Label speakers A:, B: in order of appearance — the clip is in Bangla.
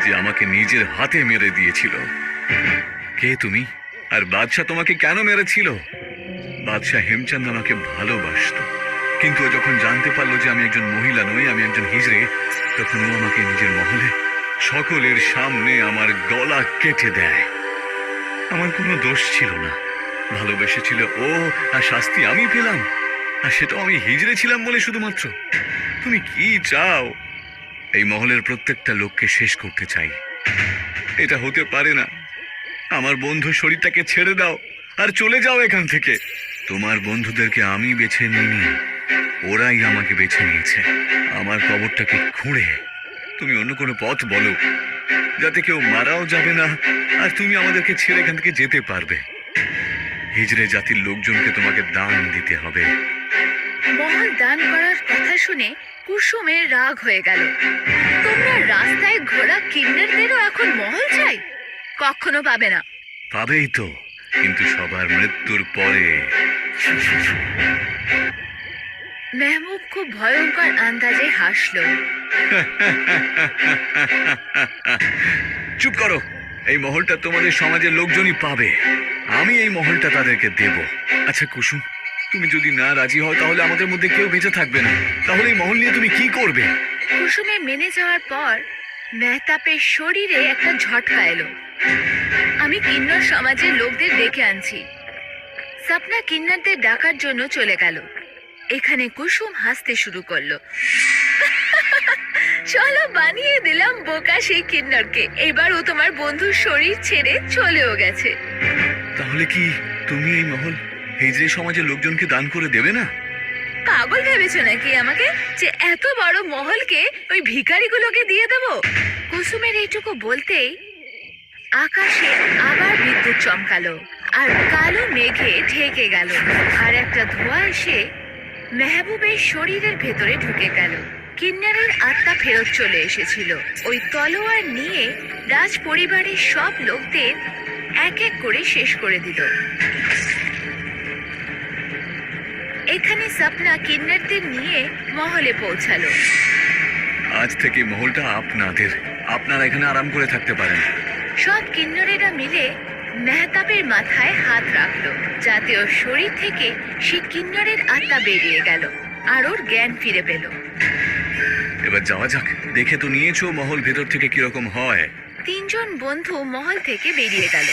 A: যে আমাকে নিজের হাতে মেরে দিয়েছিল। কে তুমি? আর বাদশাহ তোমাকে কেন মেরেছিল? বাদশাহ হেমচন্দ আমাকে ভালোবাসতো, কিন্তু ও যখন জানতে পারলো যে আমি একজন মহিলা নই, আমি একজন হিজড়ে, তখন ও আমাকে নিজের মহলে সকলের সামনে আমার গলা কেটে দেয়। আমার কোনো দোষ ছিল না, ভালোবেসেছিল ও, আর শাস্তি আমি পেলাম, আর সেটাও আমি হিজড়ে ছিলাম বলে শুধুমাত্র। তুমি কি চাও? এই মহলের প্রত্যেকটা লোককে শেষ করতে চাই। এটা হতে পারে না। আমার বন্ধুর শরীরটাকে ছেড়ে দাও আর চলে যাও এখান থেকে। তোমার বন্ধুদেরকে আমি বেছে নিইনি, ওরাই আমাকে বেছে নিয়েছে। আমার কবরটাকে খুঁড়ে তুমি অন্য কোনো পথ বলো, যাতে কেউ মারাও যাবে না, আর তুমি আমাদেরকে ছেড়ে এখান থেকে যেতে পারবে। হিজড়ে জাতির লোকজনকে তোমাকে দান দিতে হবে।
B: মহল দান করার কথা শুনে কুসুমের রাগ হয়ে গেল। তোমরা রাস্তায় ঘোড়া কিন্নারদেরও এখন মহল চাই? কখনো পাবে না।
A: পাবেই তো, কিন্তু সবার মৃত্যুর পরে।
B: মেহবুব খুব ভয়ঙ্কর আন্দাজে হাসলো।
A: চুপ করো। এই মহলটা তোমাদের সমাজের লোকজনই পাবে, আমি এই মহলটা তাদেরকে দেব। আচ্ছা কুসুম, তুমি যদি না রাজি হও তাহলে আমাদের মধ্যে কেউ বেঁচে থাকবে না। তাহলে এই মহল নিয়ে তুমি কি করবে?
B: কুসুমে মেনে যাওয়ার পর মেহতাবের শরীরে একটা ঝটকা এলো। আমি কিন্নর সমাজের লোকদের ডেকে আনছি। স্বপ্না কিন্নারদের ডাকার জন্য চলে গেল। এখানে কুসুম হাসতে শুরু করলো। চলো, বানিয়ে দিলাম বোকা সেই কিন্নরকে। এবার ও তোমার বন্ধুর শরীর ছেড়ে চলেও গেছে।
A: তাহলে কি তুমি এই মহল হিজড়ে সমাজের লোকজনকে দান করে দেবে না?
B: পাগল ভেবেছো নাকি আমাকে, যে এত বড় মহলকে ওই ভিখারিগুলোকে দিয়ে দেবো? কুসুমের এইটুকু বলতেই আকাশে আবার বিদ্যুৎ চমকালো, আর কালো মেঘে ঢেকে গেল, আর একটা ধোঁয়া এসে মেহবুবের শরীরের ভেতরে ঢুকে গেল। কিন্নারের আত্মা ফেরত চলে এসেছিল। ওই তলোয়ার নিয়ে রাজ পরিবারের সব লোকদের এক এক করে শেষ করে দিল। এখানে স্বপ্না কিন্নারদের নিয়ে মহলে পৌঁছালো।
A: আজ থেকে মহলটা আপনাদের, আপনারা এখানে আরাম করে থাকতে পারেন।
B: সব কিন্নরেরা মিলে মেহতাবের মাথায় হাত রাখলো, যাতে ওর শরীর থেকে সে কিন্নরের আত্মা বেরিয়ে গেল আর ওর জ্ঞান ফিরে পেল।
A: এবার যাওয়া যাক। দেখে তো নিয়েছো মহল ভেতর থেকে কিরকম হয়।
B: তিনজন বন্ধু মহল থেকে বেরিয়ে গেল।